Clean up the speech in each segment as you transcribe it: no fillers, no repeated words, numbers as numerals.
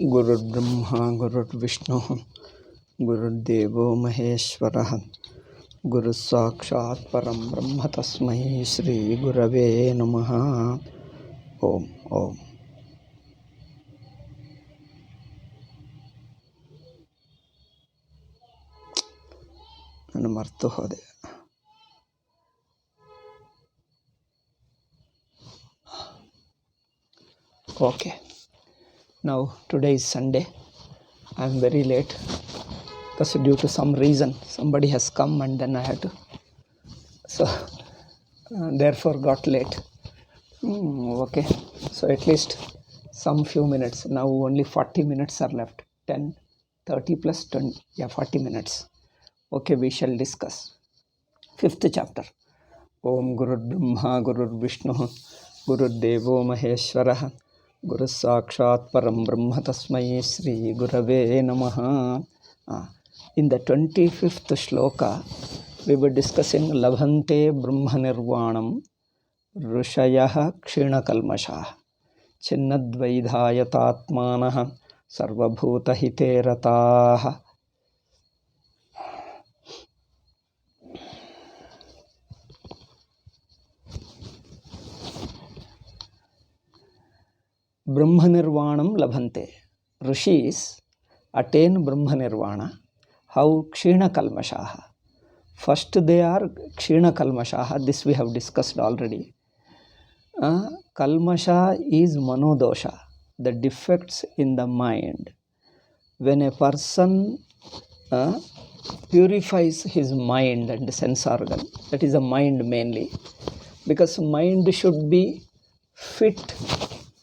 गुरुर्ब्रह्मा गुरुर्विष्णुः गुरुर्देवो महेश्वरः गुरुस्साक्षात् परं ब्रह्म तस्मै श्रीगुरवे नमः. ಓಂ ಓಂ. ನಾನು ಮರ್ತು ಹೋದೆ. Okay. Now today is Sunday. I am very late because due to some reason somebody has come and then I had to, so therefore got late. Okay, so at least some few minutes. Now only 40 minutes are left. 10, 30 plus 20, 40 minutes. Okay, we shall discuss 5th chapter. Om Gurur Brahma Gurur Vishnu Gurur Devo Maheshwarah Guru Sakshat Param Brahma Tasmai Sri Gurave Namaha. In the 25th shloka, we were discussing Labhante Brahma Nirvanam Rushayah Kshina Kalmashah Chinnadvaidhayatatmanah Sarvabhuta Hiterataah. Brahma Nirvanam Labhante. Rishis attain Brahma Nirvana. How? Kshina Kalmashaha. First they are Kshina Kalmashaha. This we have discussed already. Kalmasha is Manodosha, the defects in the mind. When a person purifies his mind and sense organ, that is the mind mainly, because mind should be fit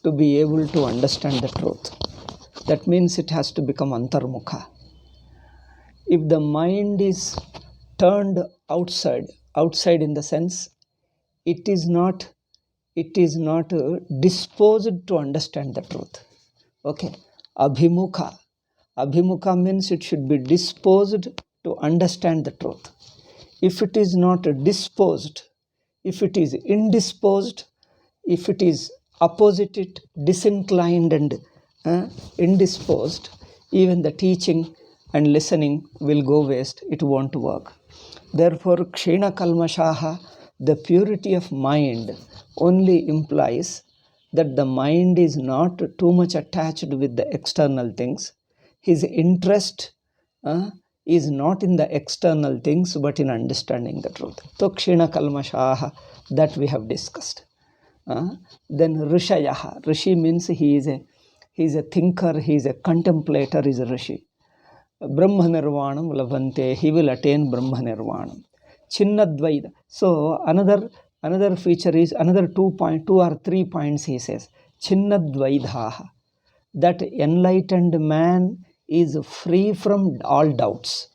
to be able to understand the truth. That means it has to become antarmukha. If the mind is turned outside in the sense it is not disposed to understand the truth. Okay, abhimukha means it should be disposed to understand the truth. If it is not disposed, if it is indisposed, if it is opposite, disinclined and indisposed, even the teaching and listening will go waste. It won't work. Therefore, Kshina Kalmashaha, the purity of mind, only implies that the mind is not too much attached with the external things. His interest is not in the external things but in understanding the truth. So, Kshina Kalmashaha, that we have discussed. Then Rishayaha. Rishi means he is a thinker, he is a contemplator, he is a Rishi. Brahma Nirvanam Labhante, he will attain Brahma Nirvanam. Chinnadvaida. So another feature is, another 2 or 3 points he says. Chinnadvaidhaha. That enlightened man is free from all doubts.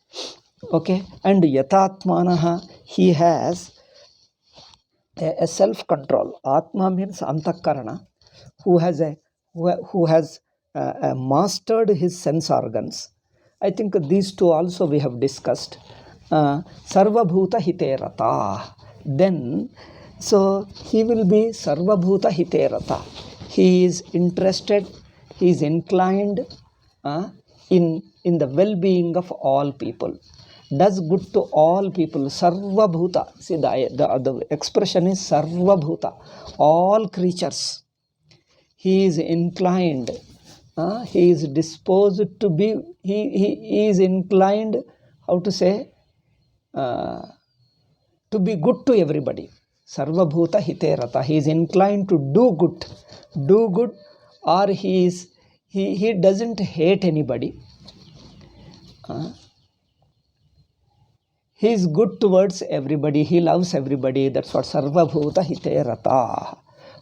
Okay. And Yatatmanaha, he has a self-control. Atma means Antakarana, who has mastered his sense organs. I think these two also we have discussed. Sarvabhuta Hiterata. Then, so he will be Sarvabhuta Hiterata. He is interested, he is inclined in the well-being of all people. Does good to all people. Sarvabhuta. See, the expression is Sarvabhuta. All creatures. He is inclined. He is disposed to be. He is inclined, how to say, to be good to everybody. Sarvabhuta Hiterata. He is inclined to do good. Do good, or he doesn't hate anybody. He is good towards everybody. He loves everybody. That's what Sarvabhuta Hiterata.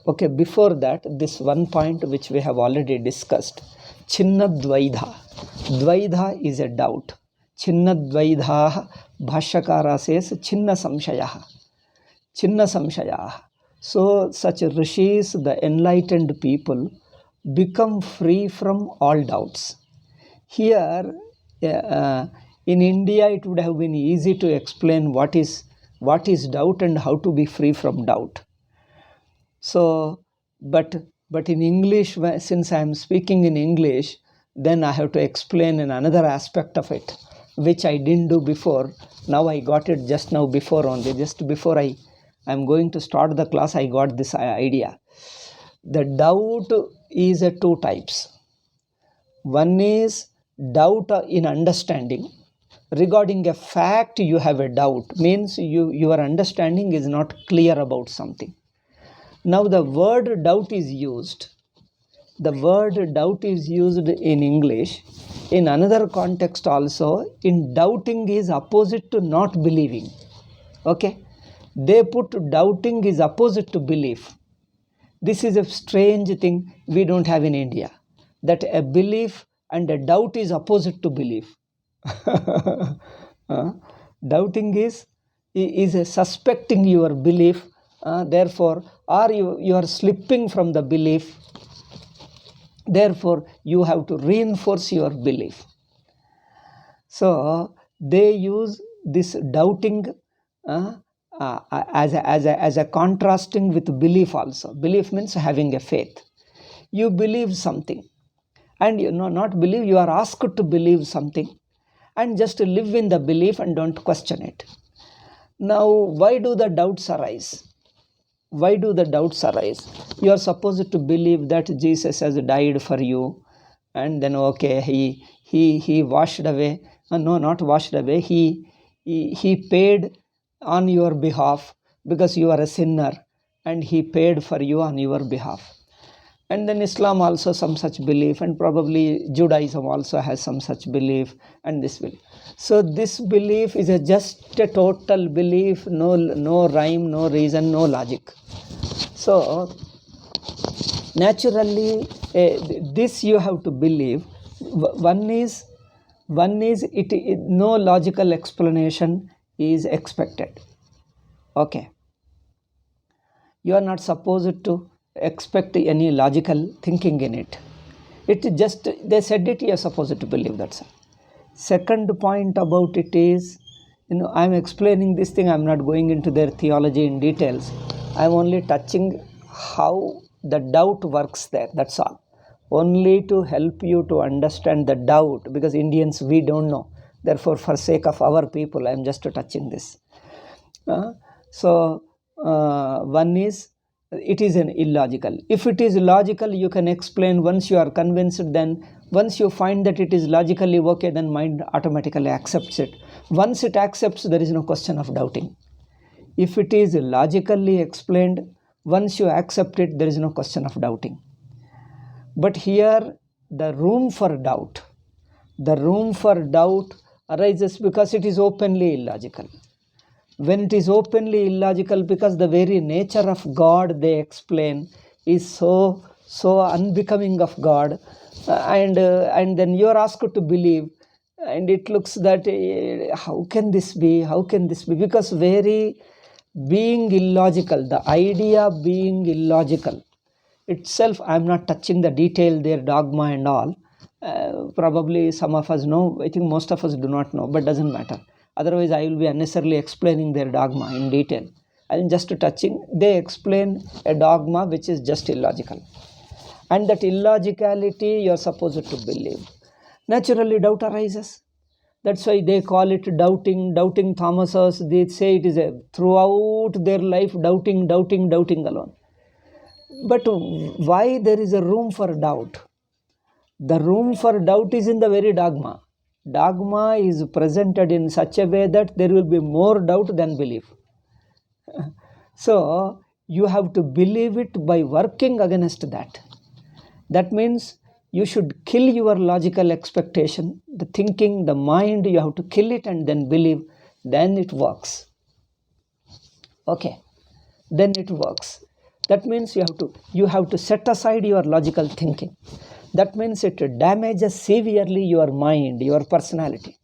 Okay, before that, this one point which we have already discussed. Chinnadvaidha. Dvaidha is a doubt. Chinnadvaidha, Bhashyakara says Chinna Samshayaha. Chinna Samshayaha. So, such rishis, the enlightened people, become free from all doubts. Here, in India, it would have been easy to explain what is doubt and how to be free from doubt. So, but in English, since I am speaking in English, then I have to explain in another aspect of it, which I didn't do before. Now I got it just now before only. Just before I'm going to start the class, I got this idea. The doubt is two types. One is doubt in understanding. Regarding a fact, you have a doubt. Means your understanding is not clear about something. Now the word doubt is used. The word doubt is used in English. In another context also, in doubting is opposite to not believing. Okay? They put doubting is opposite to belief. This is a strange thing we don't have in India. That a belief and a doubt is opposite to belief. Doubting is a suspecting your belief, therefore, or you are slipping from the belief. Therefore, you have to reinforce your belief. So they use this doubting as a contrasting with belief also. Belief means having a faith. You believe something, and not believe, you are asked to believe something, and just live in the belief and don't question it. Now, why do the doubts arise? Why do the doubts arise? You are supposed to believe that Jesus has died for you, and then okay, he washed away. No, not washed away. He paid on your behalf because you are a sinner, and he paid for you on your behalf. And then Islam also some such belief, and probably Judaism also has some such belief, and this belief. So this belief is just a total belief, no rhyme, no reason, no logic. So naturally, this you have to believe. One is no logical explanation is expected. Okay, you are not supposed to expect any logical thinking in it. It just, they said it, you are supposed to believe, that's all. Second point about it is, I am explaining this thing, I am not going into their theology in details. I am only touching how the doubt works there, that's all. Only to help you to understand the doubt, because Indians, we don't know. Therefore, for sake of our people, I am just touching this. One is, it is an illogical. If it is logical, you can explain. Once you are convinced, then once you find that it is logically okay, then mind automatically accepts it. Once it accepts, there is no question of doubting. If it is logically explained, once you accept it, there is no question of doubting. But here, the room for doubt arises because it is openly illogical. When it is openly illogical, because the very nature of God, they explain, is so unbecoming of God, and then you are asked to believe, and it looks that how can this be? Because very being illogical, the idea being illogical itself, I am not touching the detail, their dogma and all. Probably some of us know, I think most of us do not know, but doesn't matter. Otherwise, I will be unnecessarily explaining their dogma in detail. I am just touching, they explain a dogma which is just illogical. And that illogicality you are supposed to believe. Naturally, doubt arises. That's why they call it doubting Thomases. They say it is throughout their life, doubting alone. But why there is a room for doubt? The room for doubt is in the very dogma. Dogma is presented in such a way that there will be more doubt than belief. So, you have to believe it by working against that. That means you should kill your logical expectation, the thinking, the mind, you have to kill it and then believe, then it works. Okay, then it works. That means you have to set aside your logical thinking. That means it damages severely your mind, your personality.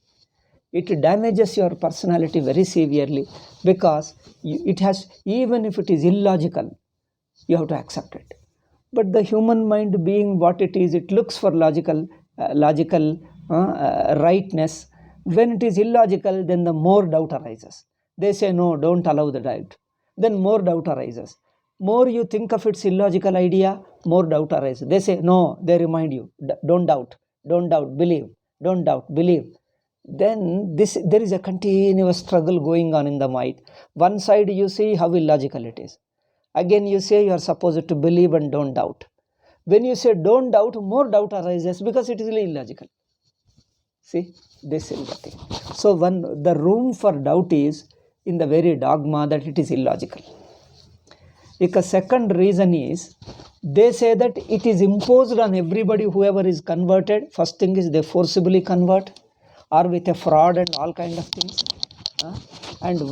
It damages your personality very severely, because it has, even if it is illogical, you have to accept it. But the human mind being what it is, it looks for logical rightness. When it is illogical, then the more doubt arises. They say, no, don't allow the doubt. Then more doubt arises. More you think of its illogical idea, more doubt arises. They say, no, they remind you, don't doubt. don't doubt, believe, don't doubt, believe. Then there is a continuous struggle going on in the mind. One side you see how illogical it is. Again you say you are supposed to believe and don't doubt. When you say don't doubt, more doubt arises because it is illogical. See, this is the thing. So the room for doubt is in the very dogma that it is illogical. A second reason is, they say that it is imposed on everybody whoever is converted. First thing is they forcibly convert, or with a fraud and all kind of things. And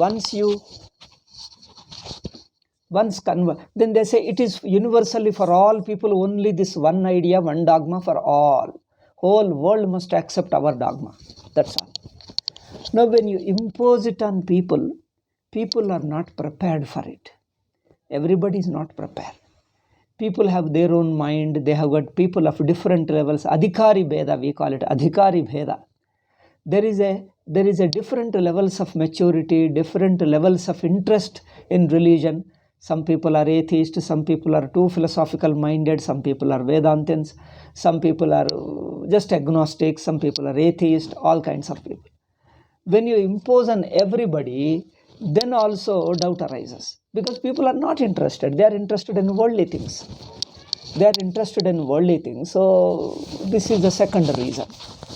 once convert, then they say it is universally for all people, only this one idea, one dogma for all. Whole world must accept our dogma. That's all. Now when you impose it on people, people are not prepared for it. Everybody is not prepared. People have their own mind. They have got people of different levels. Adhikari Bheda, we call it Adhikari Bheda. There is a different levels of maturity, different levels of interest in religion. Some people are atheists, some people are too philosophical minded, some people are Vedantins, some people are just agnostic, some people are atheists, all kinds of people. When you impose on everybody, then also doubt arises. Because people are not interested. They are interested in worldly things. They are interested in worldly things. So this is the second reason.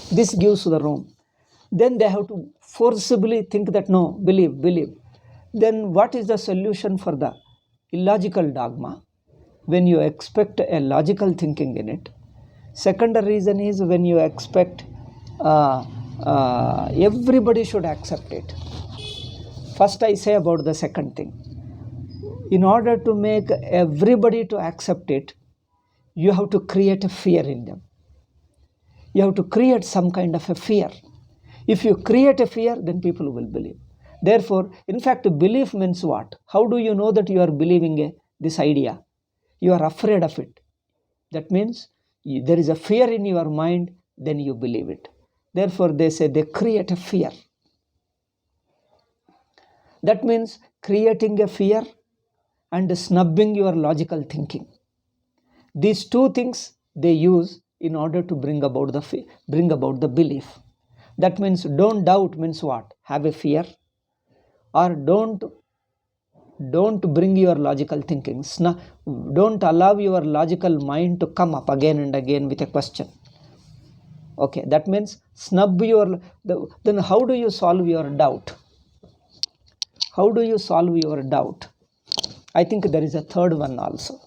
This gives the room. Then they have to forcibly think that no, believe. Then what is the solution for the illogical dogma? When you expect a logical thinking in it. Second reason is when you expect everybody should accept it. First I say about the second thing. In order to make everybody to accept it, you have to create a fear in them. You have to create some kind of a fear. If you create a fear, then people will believe. Therefore, in fact, belief means what? How do you know that you are believing this idea? You are afraid of it. That means there is a fear in your mind, then you believe it. Therefore, they say they create a fear. That means creating a fear and snubbing your logical thinking. These two things they use in order to bring about the belief. That means don't doubt means what? Have a fear. Or don't bring your logical thinking. Don't allow your logical mind to come up again and again with a question. Okay, that means snub then how do you solve your doubt? How do you solve your doubt? I think there is a third one also.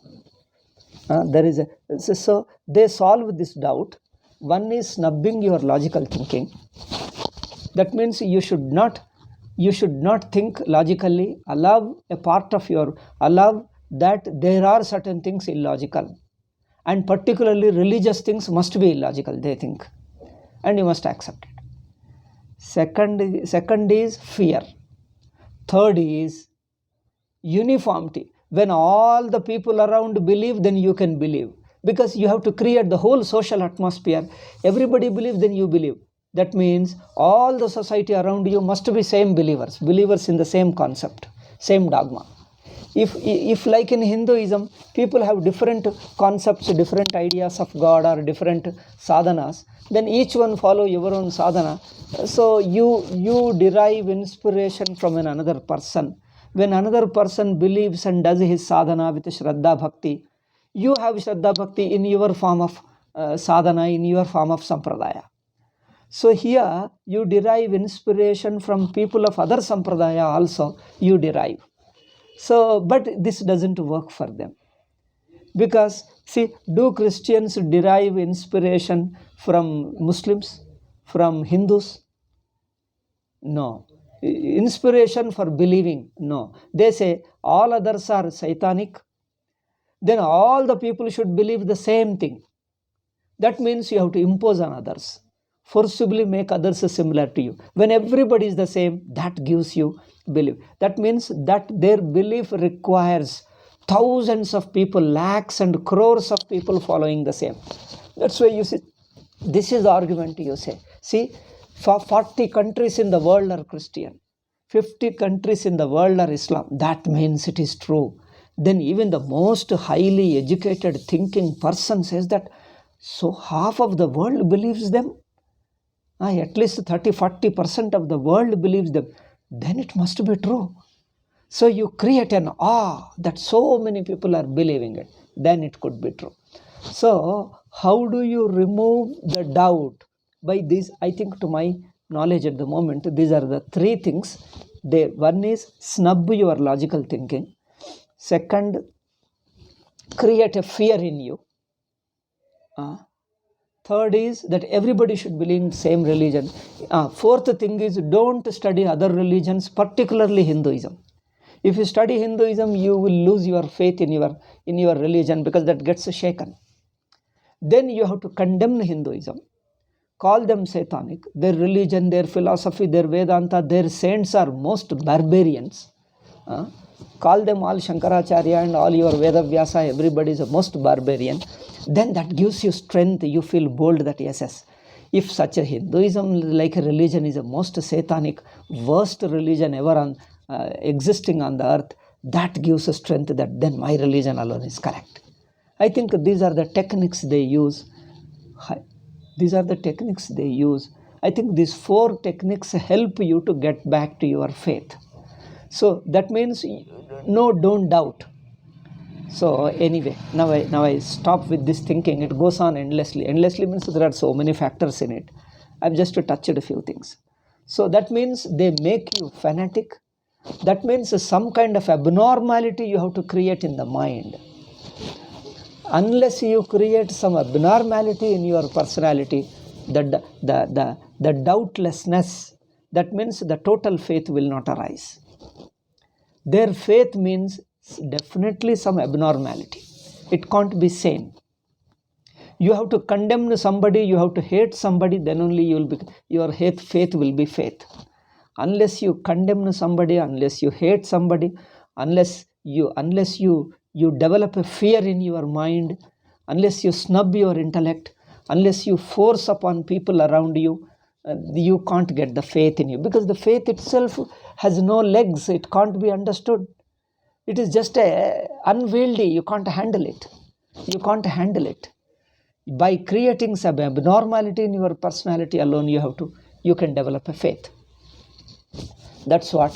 So they solve this doubt. One is snubbing your logical thinking. That means you should not think logically. Allow that there are certain things illogical, and particularly religious things must be illogical, they think, and you must accept it. Second is fear. Third is uniformity. When all the people around believe, then you can believe, because you have to create the whole social atmosphere. Everybody believes, then you believe. That means all the society around you must be same believers in the same concept, same dogma. If like in Hinduism, people have different concepts, different ideas of God or different sadhanas, then each one follow your own sadhana. So you derive inspiration from another person. When another person believes and does his sadhana with Shraddha Bhakti, you have Shraddha Bhakti in your form of sadhana, in your form of sampradaya. So here you derive inspiration from people of other sampradaya also, you derive. So, but this doesn't work for them. Because, see, do Christians derive inspiration from Muslims, from Hindus? No. Inspiration for believing? No. They say all others are satanic, then all the people should believe the same thing. That means you have to impose on others, forcibly make others similar to you. When everybody is the same, that gives you belief. That means that their belief requires thousands of people, lakhs and crores of people following the same. That's why you see, this is the argument you say. See, 40 countries in the world are Christian, 50 countries in the world are Islam. That means it is true. Then even the most highly educated thinking person says that So half of the world believes them. At least 30-40% of the world believes them. Then it must be true. So you create an awe that so many people are believing it. Then it could be true. So how do you remove the doubt? By this, I think, to my knowledge at the moment, these are the three things. One is snub your logical thinking. Second, create a fear in you. Third is that everybody should believe in the same religion. Fourth thing is, don't study other religions, particularly Hinduism. If you study Hinduism, you will lose your faith in your religion, because that gets shaken. Then you have to condemn Hinduism, call them satanic. Their religion, their philosophy, their Vedanta, their saints are most barbarians. Call them all Shankaracharya and all your Vedavyasa, everybody is the most barbarian. Then that gives you strength. You feel bold that yes, if such a Hinduism like a religion is the most satanic, worst religion ever existing on the earth, that gives a strength that then my religion alone is correct. I think these are the techniques they use. I think these four techniques help you to get back to your faith. So that means, no, don't doubt. So anyway, now I stop with this thinking. It goes on endlessly. Endlessly means there are so many factors in it. I've just touched a few things. So that means they make you fanatic. That means some kind of abnormality you have to create in the mind. Unless you create some abnormality in your personality, the doubtlessness, that means the total faith will not arise. Their faith means definitely some abnormality. It can't be sane. You have to condemn somebody, you have to hate somebody, then only your faith will be faith. Unless you condemn somebody, unless you hate somebody, unless you develop a fear in your mind, unless you snub your intellect, unless you force upon people around you, you can't get the faith in you, because the faith itself has no legs. It can't be understood. It is just unwieldy. You can't handle it. By creating some abnormality in your personality alone, you can develop a faith. That's what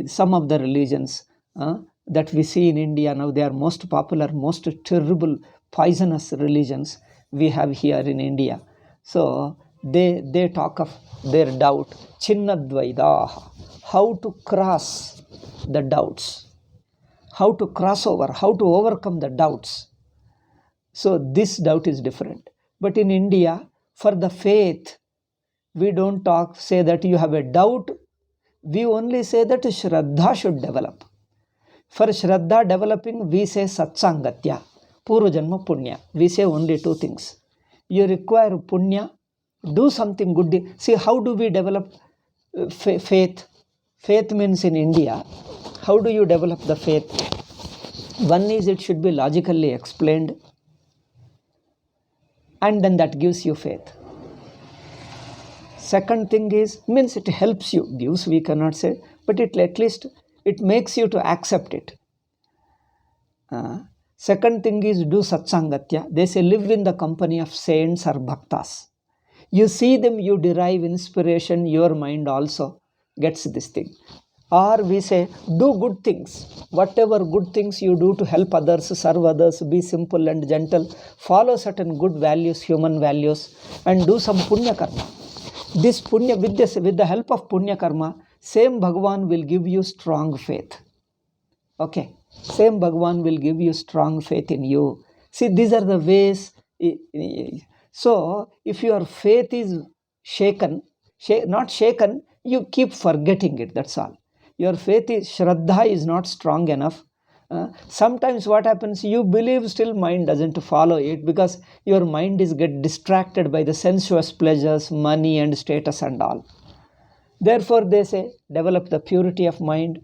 some of the religions that we see in India now, they are most popular, most terrible, poisonous religions we have here in India. So they talk of their doubt, Chinnadvaidaha, how to cross the doubts, how to cross over, how to overcome the doubts. So this doubt is different. But in India, for the faith, we don't say that you have a doubt. We only say that Shraddha should develop. For Shraddha developing, we say Satsangatya, Purvajanma Punya. We say only two things. You require Punya, do something good. See, how do we develop faith? Faith means in India, how do you develop the faith? One is, it should be logically explained, and then that gives you faith. Second thing is, means it helps you. Gives, we cannot say, but at least it makes you to accept it. Second thing is, do Satsangatya. They say, live in the company of saints or bhaktas. You see them, you derive inspiration, your mind also gets this thing. Or we say, do good things. Whatever good things you do to help others, serve others, be simple and gentle, follow certain good values, human values, and do some punya karma. This punya, with the help of punya karma, same Bhagavan will give you strong faith. Okay, same Bhagavan will give you strong faith in you. See, these are the ways. So, if your faith is not shaken, you keep forgetting it, that's all. Your faith is, Shraddha is not strong enough. Sometimes what happens, you believe, still mind doesn't follow it, because your mind is get distracted by the sensuous pleasures, money and status and all. Therefore, they say, develop the purity of mind,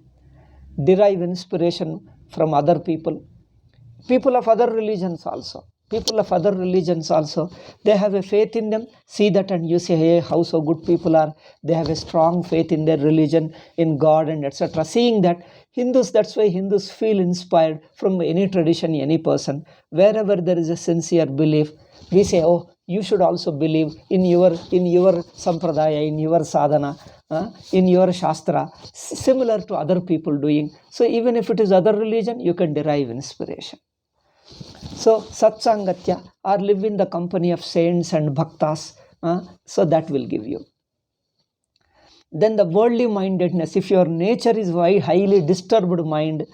derive inspiration from other people of other religions also. People of other religions also, they have a faith in them. See that and you say, hey, how so good people are. They have a strong faith in their religion, in God and etc. Seeing that, Hindus, that's why Hindus feel inspired from any tradition, any person. Wherever there is a sincere belief, We say, oh, you should also believe in your sampradaya, in your sadhana, in your shastra, similar to other people doing. So even if it is other religion, you can derive inspiration. So satsangatya, or live in the company of saints and bhaktas, so that will give you. Then the worldly mindedness, if your nature is highly disturbed mind,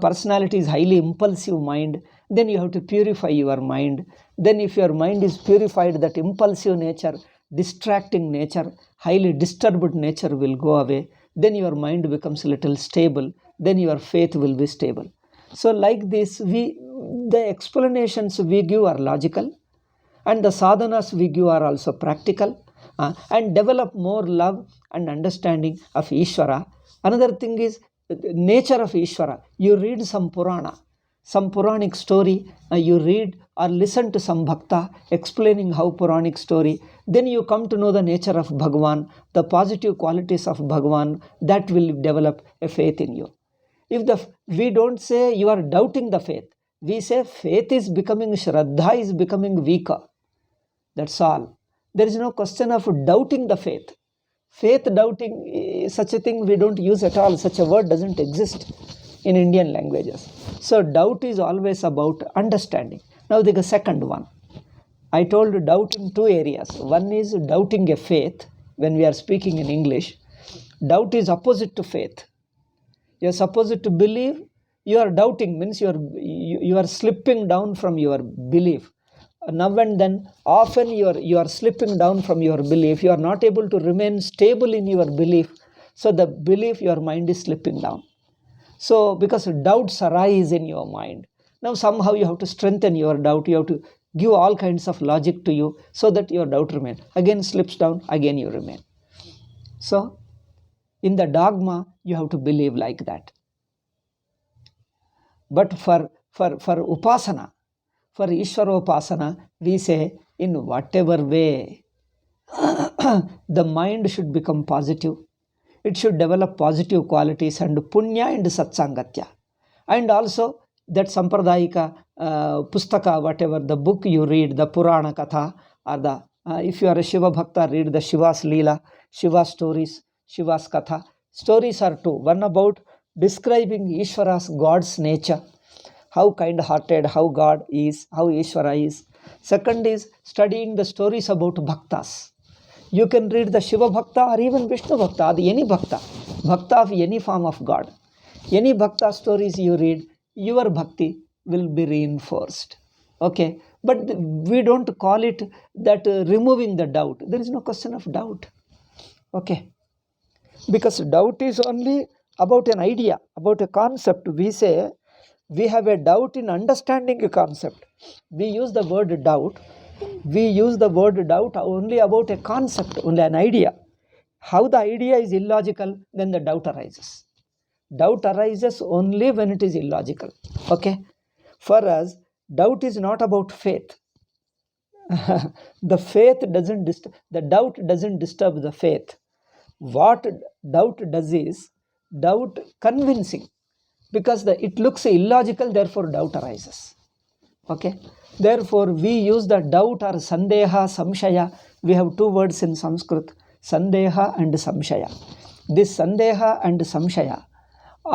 personality is highly impulsive mind, then you have to purify your mind. Then if your mind is purified, that impulsive nature, distracting nature, highly disturbed nature will go away. Then your mind becomes a little stable. Then your faith will be stable. So like this, the explanations we give are logical, and the sadhanas we give are also practical, and develop more love and understanding of Ishvara. Another thing is the nature of Ishvara. You read some Purana, some Puranic story, you read or listen to some Bhakta explaining how Puranic story, then you come to know the nature of Bhagavan, the positive qualities of Bhagavan, that will develop a faith in you. We don't say you are doubting the faith, we say faith is becoming, Shraddha is becoming weaker. That's all. There is no question of doubting the faith. Faith doubting, such a thing we don't use at all. Such a word doesn't exist in Indian languages. So doubt is always about understanding. Now the second one. I told doubt in two areas. One is doubting a faith. When we are speaking in English, doubt is opposite to faith. You are supposed to believe. You are doubting means you are slipping down from your belief. Now and then, often you are slipping down from your belief. You are not able to remain stable in your belief. So the belief, your mind is slipping down. So because doubts arise in your mind. Now somehow you have to strengthen your doubt. You have to give all kinds of logic to you so that your doubt remains. Again slips down, again you remain. So in the dogma, you have to believe like that. But for upasana, for Ishvaropasana, we say in whatever way, the mind should become positive. It should develop positive qualities and punya and satsangatya. And also that sampradayika pustaka, whatever the book you read, the Purana Katha, or the if you are a Shiva Bhakta, read the Shiva's Leela, Shiva's stories, Shiva's Katha. Stories are two. One about describing Ishvara's, God's nature, how kind-hearted, how God is, how Ishvara is. Second is studying the stories about bhaktas. You can read the Shiva Bhakta or even Vishnu Bhakta, or any Bhakta, Bhakta of any form of God. Any Bhakta stories you read, your bhakti will be reinforced. Okay, but we don't call it that removing the doubt. There is no question of doubt. Okay, because doubt is only about an idea, about a concept. We say we have a doubt in understanding a concept. We use the word doubt. We use the word doubt only about a concept, only an idea. How the idea is illogical, then the doubt arises. Doubt arises only when it is illogical. Okay? For us, doubt is not about faith. The doubt doesn't disturb the faith. What doubt does is, doubt convincing. Because it looks illogical, therefore doubt arises. Okay? Therefore, we use the doubt or sandeha, samshaya. We have two words in Sanskrit, sandeha and samshaya. This sandeha and samshaya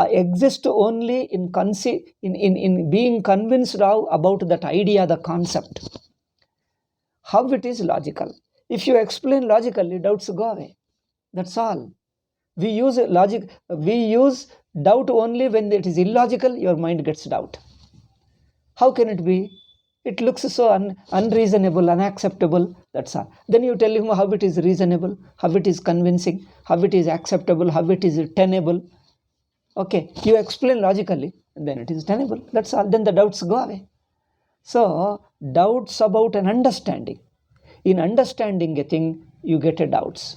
exist only in being convinced about that idea, the concept. How it is logical. If you explain logically, doubts go away. That's all. We use logic. We use doubt only when it is illogical, your mind gets doubt. How can it be? It looks so unreasonable, unacceptable. That's all. Then you tell him how it is reasonable, how it is convincing, how it is acceptable, how it is tenable. Okay, you explain logically, and then it is tenable. That's all. Then the doubts go away. So, doubts about an understanding. In understanding a thing, you get a doubts.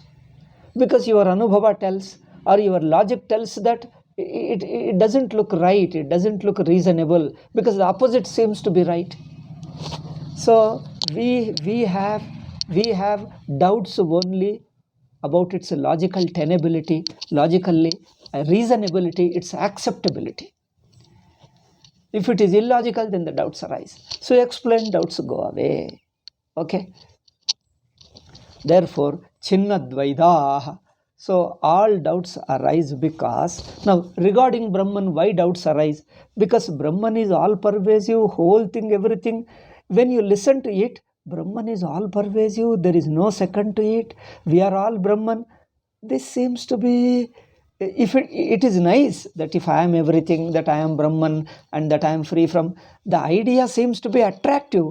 Because your anubhava tells, or your logic tells that it doesn't look right, it doesn't look reasonable, because the opposite seems to be right. So we have doubts only about its logical tenability, logically reasonability, its acceptability. If it is illogical, then the doubts arise. So explain, doubts go away. Okay. Therefore, Chinnadvaidah. So all doubts arise because, now regarding Brahman, why doubts arise? Because Brahman is all pervasive, whole thing, everything. When you listen to it, Brahman is all pervasive, there is no second to it, we are all Brahman. This seems to be, if it is nice that if I am everything, that I am Brahman and that I am free from, the idea seems to be attractive,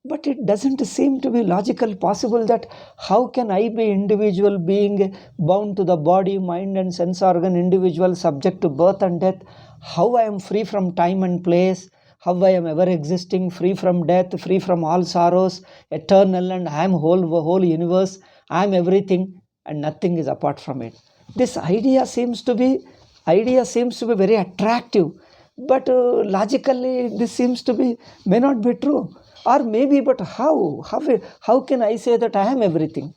but it doesn't seem to be logical possible that how can I be individual being bound to the body, mind and sense organ, individual subject to birth and death, how I am free from time and place, how I am ever existing, free from death, free from all sorrows, eternal, and I am whole universe, I am everything and nothing is apart from it. This idea seems to be very attractive, but logically this seems to be may not be true, or maybe, but how can I say that I am everything?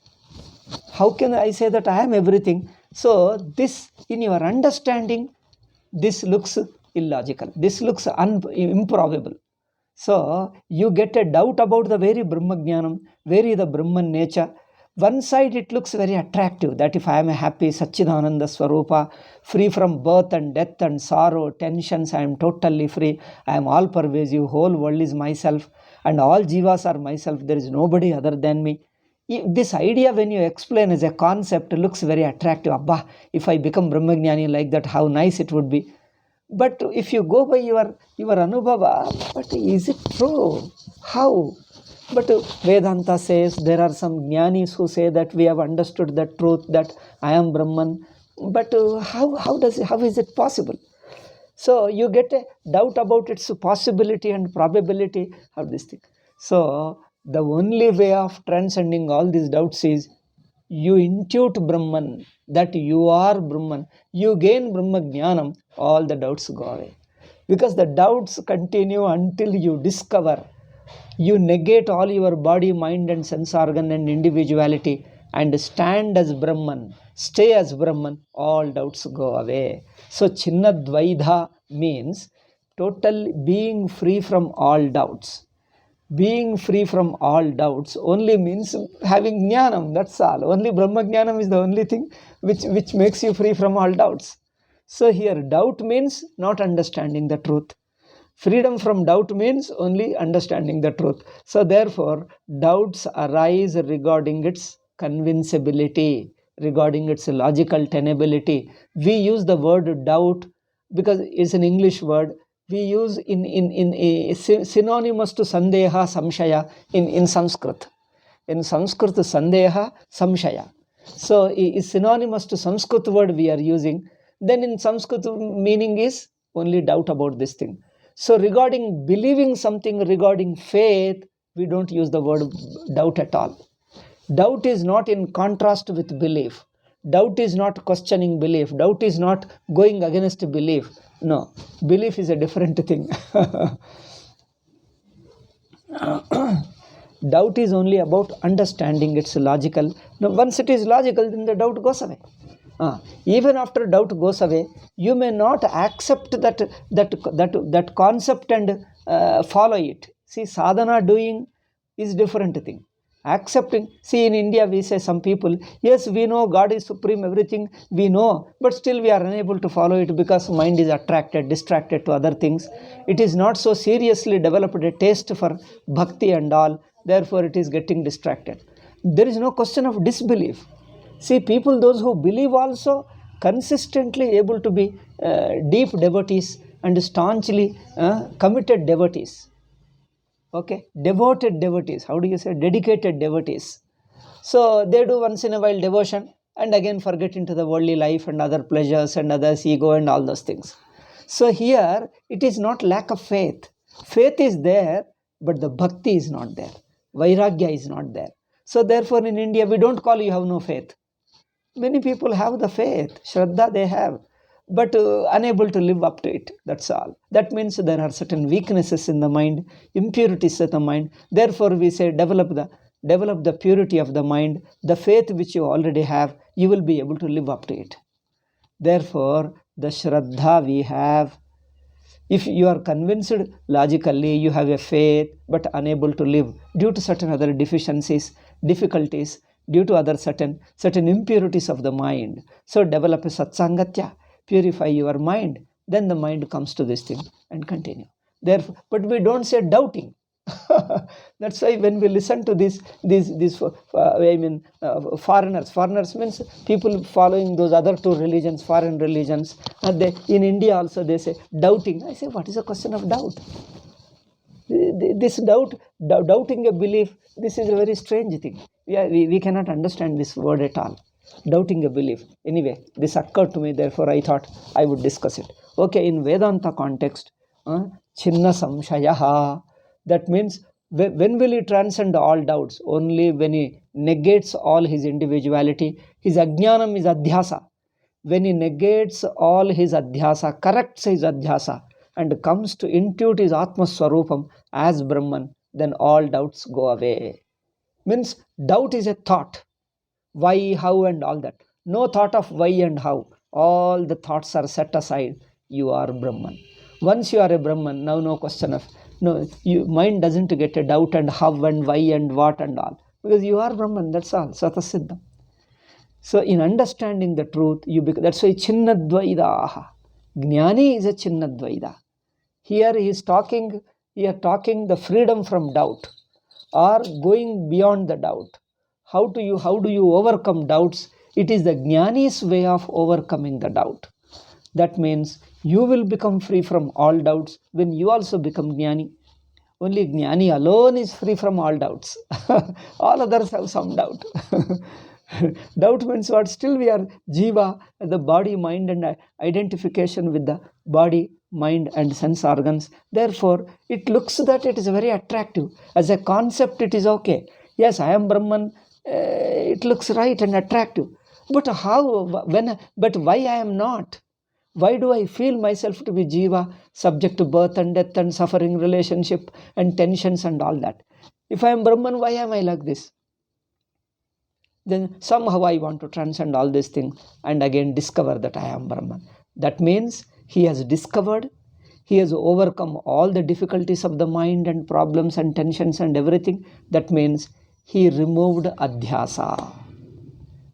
How can I say that I am everything? So this, in your understanding, this looks illogical, this looks improbable. So you get a doubt about the very Brahmajnanam, very the Brahman nature. One side it looks very attractive, that if I am a happy Satchidananda Swarupa, free from birth and death and sorrow, tensions, I am totally free, I am all pervasive, whole world is myself and all jivas are myself, there is nobody other than me. This idea, when you explain as a concept, looks very attractive. Abba, if I become Brahmajnani like that, how nice it would be. But if you go by your anubhava, but is it true? How? But Vedanta says there are some jnanis who say that we have understood the truth that I am Brahman. But how is it possible? So you get a doubt about its possibility and probability of this thing. So the only way of transcending all these doubts is you intuit Brahman, that you are Brahman, you gain Brahma Jnanam, all the doubts go away. Because the doubts continue until you discover, you negate all your body, mind and sense organ and individuality and stand as Brahman, stay as Brahman, all doubts go away. So Chinnadvaidha means total being free from all doubts. Being free from all doubts only means having jnanam, that's all. Only Brahma Jnanam is the only thing which makes you free from all doubts. So here doubt means not understanding the truth. Freedom from doubt means only understanding the truth. So therefore, doubts arise regarding its convincibility, regarding its logical tenability. We use the word doubt because it's an English word. We use in a synonymous to sandeha, samshaya in Sanskrit. In Sanskrit, sandeha, samshaya. So is synonymous to Sanskrit word we are using. Then in Sanskrit meaning is only doubt about this thing. So regarding believing something, regarding faith, we don't use the word doubt at all. Doubt is not in contrast with belief. Doubt is not questioning belief. Doubt is not going against belief. No, belief is a different thing. Doubt is only about understanding, it's logical. Now, once it is logical, then the doubt goes away. Even after doubt goes away, you may not accept that concept and follow it. See, sadhana doing is different thing. Accepting, see, in India we say, some people, yes, we know God is supreme, everything we know, but still we are unable to follow it because mind is distracted to other things. It is not so seriously developed a taste for bhakti and all, therefore it is getting distracted. There is no question of disbelief. See, people, those who believe also, consistently able to be deep devotees and staunchly committed devotees. Okay, devoted devotees. How do you say? Dedicated devotees. So they do once in a while devotion and again forget into the worldly life and other pleasures and others, ego and all those things. So here it is not lack of faith. Faith is there, but the bhakti is not there. Vairagya is not there. So therefore in India we don't call you have no faith. Many people have the faith, Shraddha they have, but unable to live up to it, that's all. That means there are certain weaknesses in the mind, impurities in the mind. Therefore we say develop the purity of the mind, the faith which you already have, you will be able to live up to it. Therefore the Shraddha we have, If you are convinced logically, you have a faith but unable to live due to certain other deficiencies, difficulties, due to other certain impurities of the mind. So develop a satsangatya, purify your mind, then the mind comes to this thing and continue. Therefore, but we don't say doubting. That's why when we listen to foreigners means people following those other two religions, foreign religions. In India also they say doubting. I say, what is the question of doubt? This doubting a belief, this is a very strange thing. We cannot understand this word at all. Doubting a belief. Anyway, this occurred to me, therefore I thought I would discuss it. Okay, in Vedanta context, Chinna Samshayaha, that means when will he transcend all doubts? Only when he negates all his individuality. His ajnanam is adhyasa. When he negates all his adhyasa, corrects his adhyasa, and comes to intuit his Atma Swarupam as Brahman, then all doubts go away. Means doubt is a thought. Why, how, and all that. No thought of why and how. All the thoughts are set aside. You are Brahman. Once you are a Brahman, now no question of, mind doesn't get a doubt and how and why and what and all. Because you are Brahman, that's all. Satasiddham. So in understanding the truth, that's why Chinnadvaidaha. Jnani is a Chinnadvaida. Here he is talking the freedom from doubt or going beyond the doubt. How do you overcome doubts? It is the Jnani's way of overcoming the doubt. That means you will become free from all doubts when you also become Jnani. Only Jnani alone is free from all doubts. All others have some doubt. Doubt means what? Still we are jiva, the body, mind, and identification with the body, mind, and sense organs. Therefore, it looks that it is very attractive. As a concept, it is okay. Yes, I am Brahman. It looks right and attractive. But how? But why I am not? Why do I feel myself to be jiva, subject to birth and death and suffering, relationship and tensions and all that? If I am Brahman, why am I like this? Then somehow I want to transcend all these things and again discover that I am Brahman. That means he has discovered, he has overcome all the difficulties of the mind and problems and tensions and everything. That means he removed adhyasa.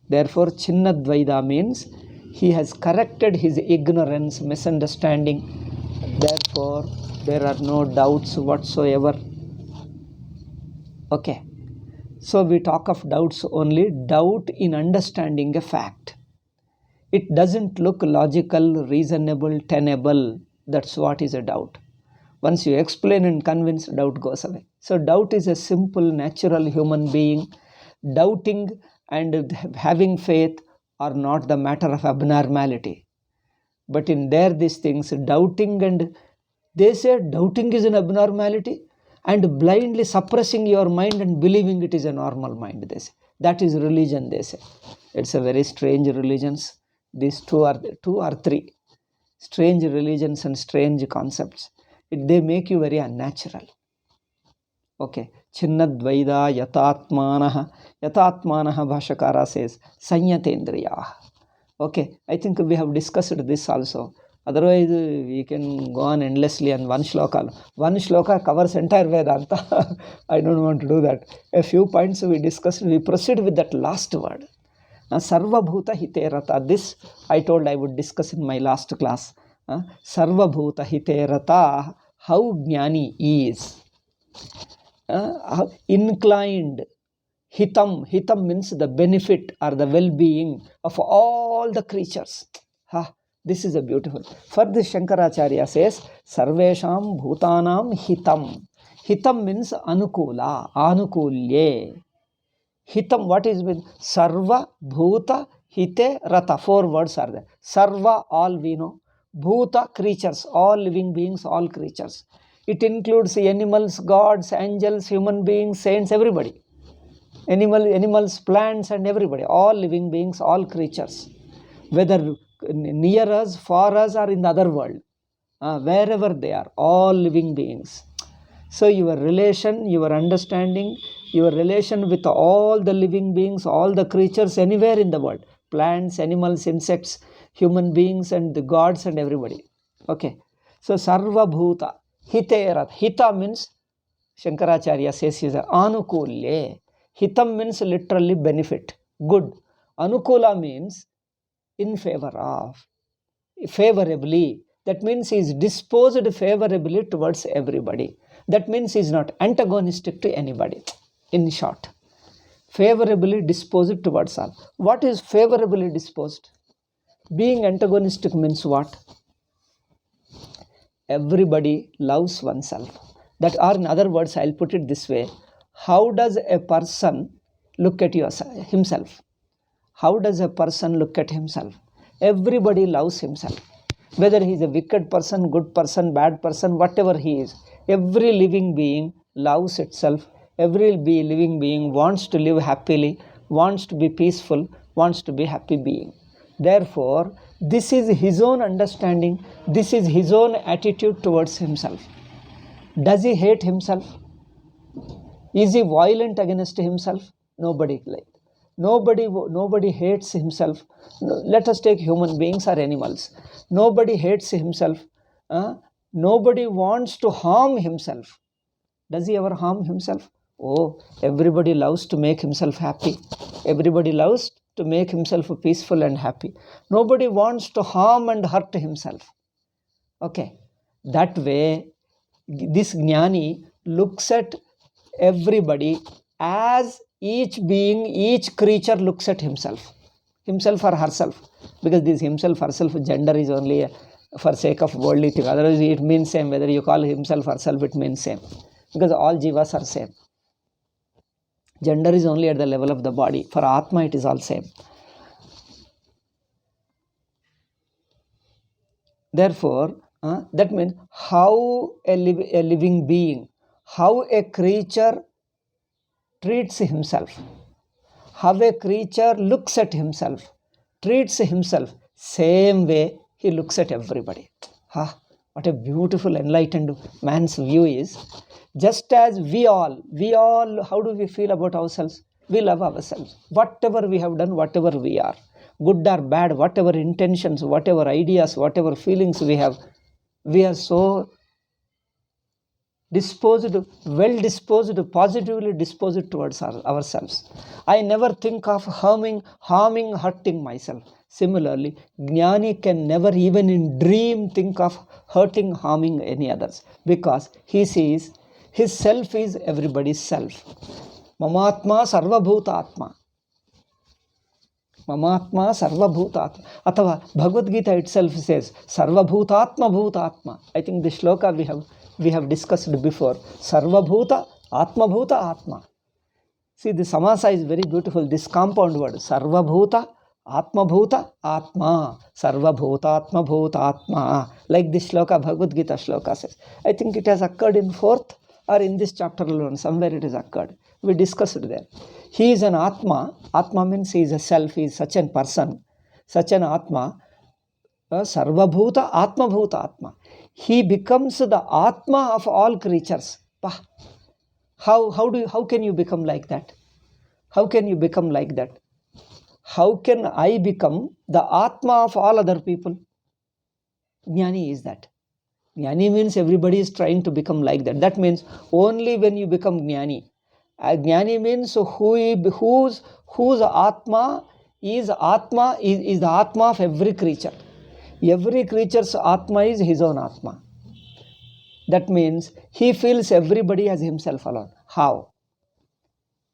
Therefore, Chinnadvaida means he has corrected his ignorance, misunderstanding. Therefore, there are no doubts whatsoever. Okay. So we talk of doubts only, doubt in understanding a fact. It doesn't look logical, reasonable, tenable. That's what is a doubt. Once you explain and convince, doubt goes away. So doubt is a simple, natural human being. Doubting and having faith are not the matter of abnormality. But in these things, doubting, and they say doubting is an abnormality, and blindly suppressing your mind and believing it is a normal mind, they say. That is religion, they say. It's a very strange religions. These two or three strange religions and strange concepts. They make you very unnatural. Okay. Chinnadvaida yatatmanaha. Yatatmanaha Bhashakara says Sanyatendriya. Okay. I think we have discussed this also. Otherwise, we can go on endlessly on one shloka. One shloka covers entire Vedanta. I don't want to do that. A few points we discussed. We proceed with that last word. Sarva Bhuta Hiterata. This I told I would discuss in my last class. Sarva Bhuta Hiterata. How Jnani is. Inclined. Hitam means the benefit or the well-being of all the creatures. This is a beautiful. For this Shankaracharya says, Sarvesham Bhutanam Hitam. Hitam means Anukula, Anukulye. Hitam, what is with Sarva, Bhuta, Hite, Rata. 4 words are there. Sarva, all we know. Bhuta, creatures, all living beings, all creatures. It includes animals, gods, angels, human beings, saints, everybody. Animals, plants, and everybody. All living beings, all creatures. Whether near us, far us, or in the other world. Wherever they are, all living beings. So your relation, your understanding, your relation with all the living beings, all the creatures anywhere in the world. Plants, animals, insects, human beings, and the gods and everybody. Okay. So Sarva Bhuta Hiterat. Hita means, Shankaracharya says, is Anukulye. Hitam means literally benefit, good. Anukula means in favor of, favorably. That means he is disposed favorably towards everybody. That means he is not antagonistic to anybody. In short, favorably disposed towards all. What is favorably disposed? Being antagonistic means what? Everybody loves oneself. That, or in other words, I'll put it this way. How does a person look at himself? How does a person look at himself? Everybody loves himself. Whether he is a wicked person, good person, bad person, whatever he is. Every living being loves itself. Every living being wants to live happily, wants to be peaceful, wants to be happy being. Therefore, this is his own understanding. This is his own attitude towards himself. Does he hate himself? Is he violent against himself? Nobody like. Nobody hates himself. Let us take human beings or animals. Nobody hates himself. Nobody wants to harm himself. Does he ever harm himself? Oh, everybody loves to make himself happy. Everybody loves to make himself peaceful and happy. Nobody wants to harm and hurt himself. Okay. That way, this Jnani looks at everybody as each being, each creature looks at himself or herself. Because this himself, herself, gender is only for sake of worldly thing. Otherwise, it means same. Whether you call himself, herself, it means same. Because all jivas are same. Gender is only at the level of the body. For Atma, it is all same. Therefore, that means how a living being, how a creature treats himself, how a creature looks at himself, treats himself, same way he looks at everybody. What a beautiful enlightened man's view is. Just as we all, how do we feel about ourselves? We love ourselves. Whatever we have done, whatever we are, good or bad, whatever intentions, whatever ideas, whatever feelings we have, we are so disposed, well disposed, positively disposed towards ourselves. I never think of harming, hurting myself. Similarly, Jnani can never even in dream think of hurting, harming any others, because he sees his self is everybody's self. Mamatma sarvabhuta atma. Mamatma sarvabhutatma. Athava Bhagavad Gita itself says sarvabhutatma bhutatma. I think this shloka we have discussed before. Sarvabhuta atma bhuta atma. See, the samasa is very beautiful. This compound word sarvabhuta atma bhuta atma. Sarvabhutatma bhutatma. Like this shloka, Bhagavad Gita shloka says. I think it has occurred in 4th or in this chapter alone. Somewhere it has occurred. We discussed it there. He is an Atma. Atma means he is a self. He is such a person, such an Atma. Sarvabhuta Atma Bhuta Atma. He becomes the Atma of all creatures. How can you become like that? How can you become like that? How can I become the Atma of all other people? Jnani is that. Jnani means everybody is trying to become like that. That means only when you become Jnani. Jnani means whose Atma is the Atma of every creature. Every creature's Atma is his own Atma. That means he feels everybody as himself alone. How?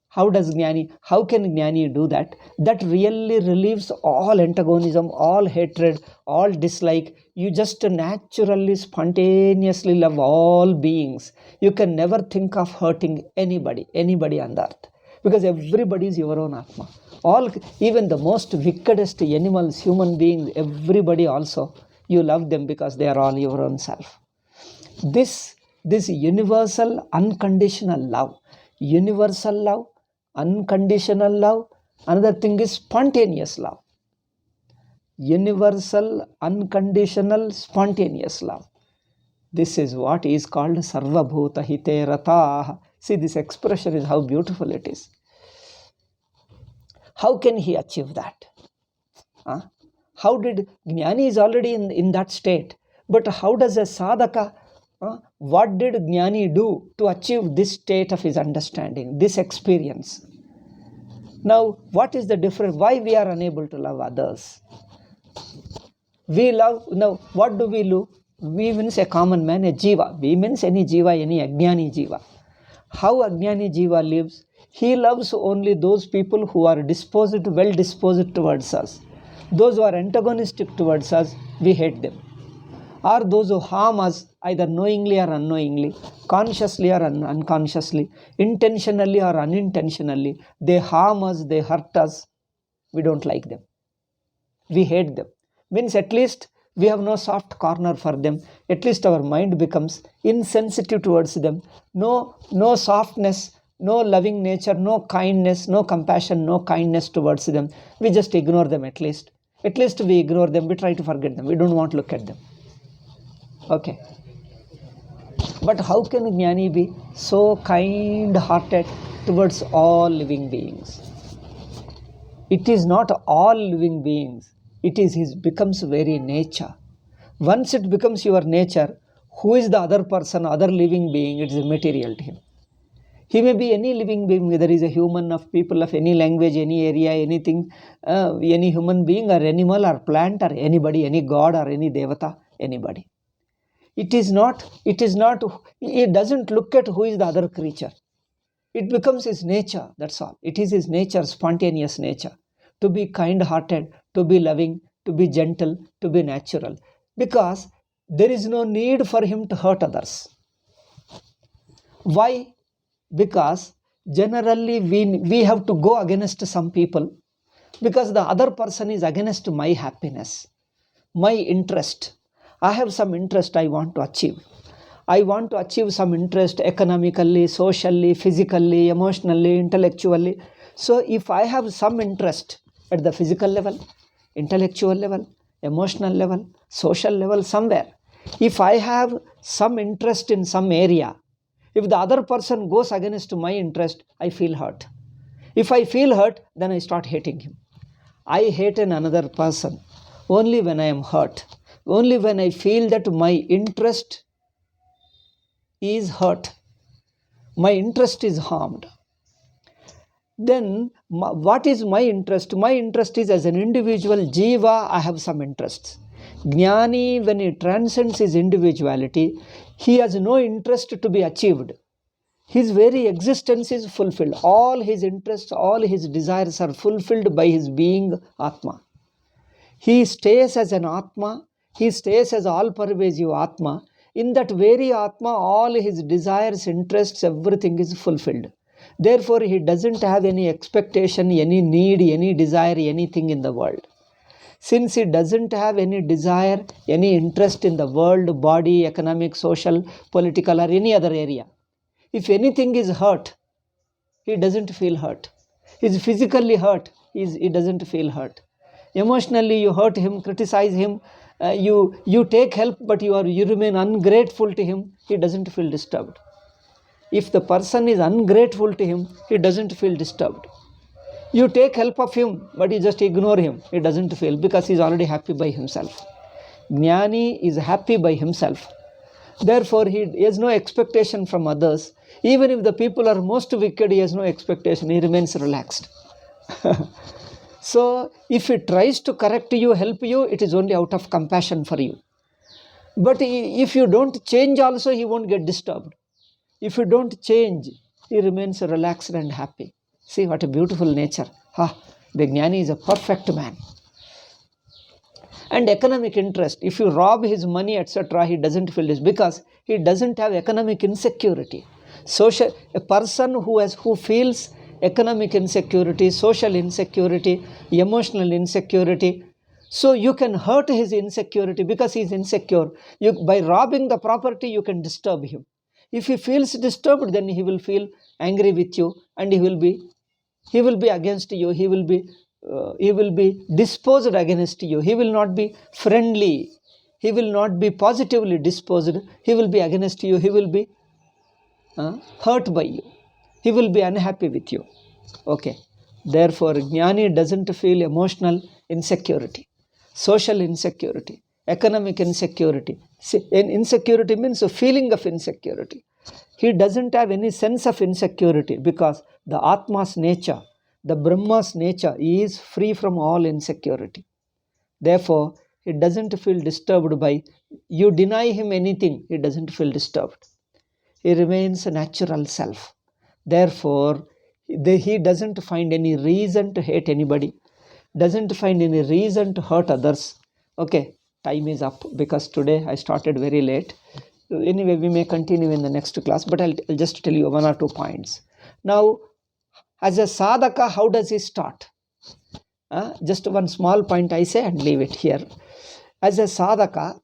How can Jnani do that? That really relieves all antagonism, all hatred, all dislike. You just naturally, spontaneously love all beings. You can never think of hurting anybody on the earth. Because everybody is your own Atma. Even the most wickedest animals, human beings, everybody also, you love them because they are all your own self. This universal, unconditional love, unconditional love. Another thing is spontaneous love. Universal, unconditional, spontaneous love. This is what is called Sarvabhuta Hite Ratah. See, this expression is how beautiful it is. How can he achieve that? How did Jnani is already in that state, But how does a sadhaka, what did Jnani do to achieve this state of his understanding, this experience? Now, what is the difference? Why we are unable to love others? We love, now what do we love? We means a common man, a jiva. We means any jiva, any ajnani jiva. How ajnani jiva lives? He loves only those people who are disposed, well disposed towards us. Those who are antagonistic towards us, we hate them. Or those who harm us, either knowingly or unknowingly, consciously or unconsciously, intentionally or unintentionally, they harm us, they hurt us, we don't like them. We hate them. Means at least we have no soft corner for them. At least our mind becomes insensitive towards them. No softness, no loving nature, no kindness, no compassion, no kindness towards them. We just ignore them at least. At least we ignore them. We try to forget them. We don't want to look at them. Okay. But how can Jnani be so kind-hearted towards all living beings? It is not all living beings. It is his becomes very nature. Once it becomes your nature, who is the other person, other living being? It is immaterial to him. He may be any living being, whether he is a human, of people of any language, any area, anything, any human being or animal or plant or anybody, any god or any devata, anybody. It doesn't look at who is the other creature. It becomes his nature, that's all. It is his nature, spontaneous nature, to be kind-hearted, to be loving, to be gentle, to be natural. Because there is no need for him to hurt others. Why? Because generally we have to go against some people because the other person is against my happiness, my interest. I have some interest I want to achieve. I want to achieve some interest economically, socially, physically, emotionally, intellectually. So if I have some interest at the physical level, intellectual level, emotional level, social level, somewhere, if I have some interest in some area, if the other person goes against my interest, I feel hurt. If I feel hurt, then I start hating him. I hate another person only when I am hurt. Only when I feel that my interest is hurt, my interest is harmed. Then what is my interest? My interest is as an individual jiva, I have some interests. Jnani, when he transcends his individuality, he has no interest to be achieved. His very existence is fulfilled. All his interests, all his desires are fulfilled by his being Atma. He stays as an Atma. He stays as all-pervasive Atma. In that very Atma, all his desires, interests, everything is fulfilled. Therefore, he doesn't have any expectation, any need, any desire, anything in the world. Since he doesn't have any desire, any interest in the world, body, economic, social, political, or any other area, if anything is hurt, he doesn't feel hurt. He's physically hurt, he doesn't feel hurt. Emotionally, you hurt him, criticize him, you take help, but you remain ungrateful to him, he doesn't feel disturbed. If the person is ungrateful to him, he doesn't feel disturbed. You take help of him, but you just ignore him, he doesn't feel, because he is already happy by himself. Jnani is happy by himself. Therefore, he has no expectation from others. Even if the people are most wicked, he has no expectation, he remains relaxed. So, if he tries to correct you, help you, it is only out of compassion for you. But if you don't change also, he won't get disturbed. If you don't change, he remains relaxed and happy. See what a beautiful nature. The Jnani is a perfect man. And economic interest, if you rob his money, etc., he doesn't feel this because he doesn't have economic insecurity. A person who feels economic insecurity, social insecurity, emotional insecurity, so you can hurt his insecurity because he is insecure. By robbing the property, you can disturb him. If he feels disturbed, then he will feel angry with you, and he will be against you. He will be disposed against you. He will not be friendly. He will not be positively disposed. He will be against you. He will be hurt by you. He will be unhappy with you. Okay. Therefore, Jnani doesn't feel emotional insecurity, social insecurity. economic insecurity. See, insecurity means a feeling of insecurity. He doesn't have any sense of insecurity because the Atma's nature, the Brahma's nature is free from all insecurity. Therefore, he doesn't feel disturbed by, you deny him anything, he doesn't feel disturbed. He remains a natural self. Therefore, he doesn't find any reason to hate anybody, doesn't find any reason to hurt others. Okay, time is up because today I started very late. Anyway, we may continue in the next class, but I'll just tell you one or two points. Now, as a sadhaka, how does he start? Just one small point I say and leave it here. As a sadhaka,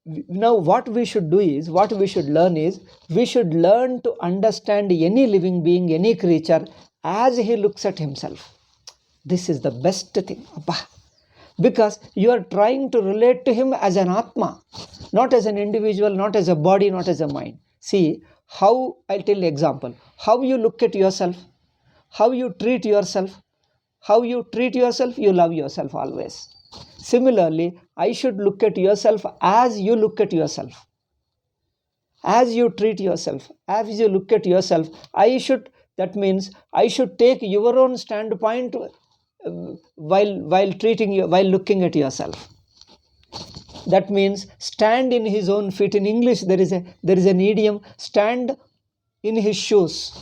now what we should learn is, we should learn to understand any living being, any creature, as he looks at himself. This is the best thing. Because you are trying to relate to him as an Atma, not as an individual, not as a body, not as a mind. See, how, I'll tell you example. How you look at yourself, how you treat yourself, you love yourself always. Similarly, I should look at yourself as you look at yourself. As you treat yourself, as you look at yourself, that means I should take your own standpoint while treating you, while looking at yourself. That means stand in his own feet. In English, there is an idiom, stand in his shoes.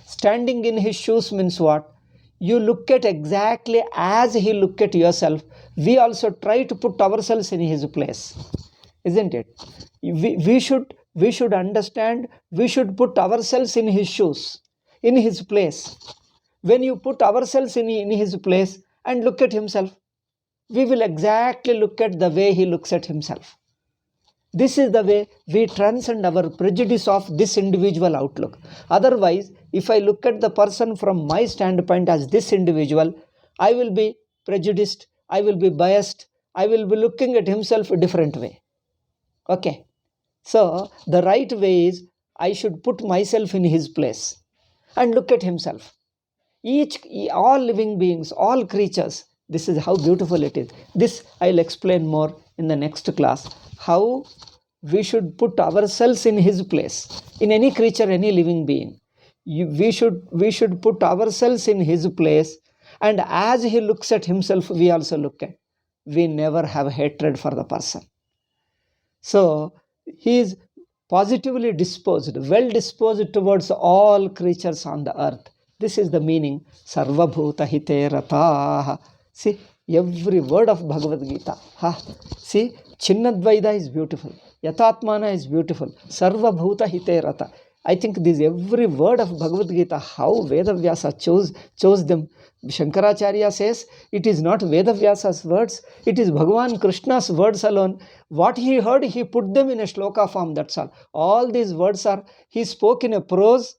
Standing in his shoes means what? You look at exactly as he look at yourself. We also try to put ourselves in his place, isn't it? We should understand, we should put ourselves in his shoes, in his place. When you put ourselves in his place and look at himself, we will exactly look at the way he looks at himself. This is the way we transcend our prejudice of this individual outlook. Otherwise, if I look at the person from my standpoint as this individual, I will be prejudiced, I will be biased, I will be looking at himself a different way. Okay. So, the right way is, I should put myself in his place and look at himself. All living beings, all creatures, this is how beautiful it is. This I'll explain more in the next class, how we should put ourselves in his place. In any creature, any living being, we should put ourselves in his place, and as he looks at himself, we also look at. We never have hatred for the person. So, he is positively disposed, well disposed towards all creatures on the earth. This is the meaning, Sarva Bhuta Hite Rataha. See, every word of Bhagavad Gita. See, Chinnadvaida is beautiful. Yatatmana is beautiful. Sarva Bhuta Hite Rata. I think this every word of Bhagavad Gita, how Vedavyasa chose them. Shankaracharya says, it is not Vedavyasa's words, it is Bhagavan Krishna's words alone. What he heard, he put them in a shloka form, that's all. All these words he spoke in a prose,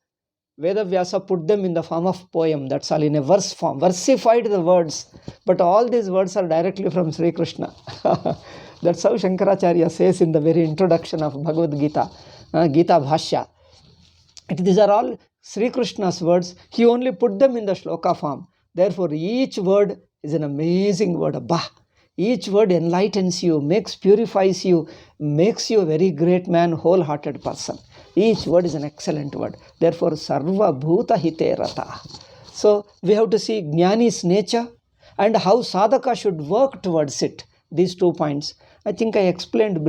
Vedavyasa put them in the form of poem, that's all, in a verse form, versified the words. But all these words are directly from Sri Krishna. That's how Shankaracharya says in the very introduction of Bhagavad Gita, Gita Bhashya. These are all Sri Krishna's words. He only put them in the shloka form. Therefore, each word is an amazing word. Each word enlightens you, purifies you, makes you a very great man, wholehearted person. Each word is an excellent word. Therefore, Sarva Bhuta Hite Rata. So, we have to see Jnani's nature and how sadhaka should work towards it. These 2 points. I think I explained,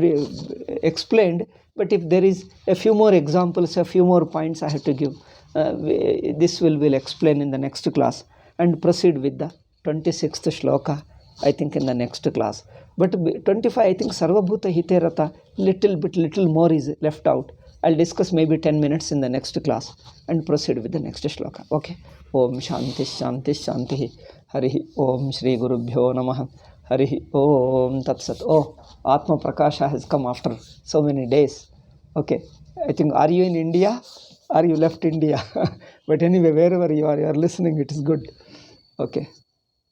but if there is a few more examples, a few more points I have to give, this we'll explain in the next class and proceed with the 26th shloka, I think, in the next class. But 25, I think, Sarvabhuta Hite Rata, little more is left out. I'll discuss maybe 10 minutes in the next class and proceed with the next shloka. Okay. Om Shanti Shanti Shanti. Harihi Om Shri Gurubhyo Namaha. Harihi Om Tat Sat. Oh, Atma Prakasha has come after so many days. Okay. I think, are you in India? Or you left India? But anyway, wherever you are listening, it is good. Okay.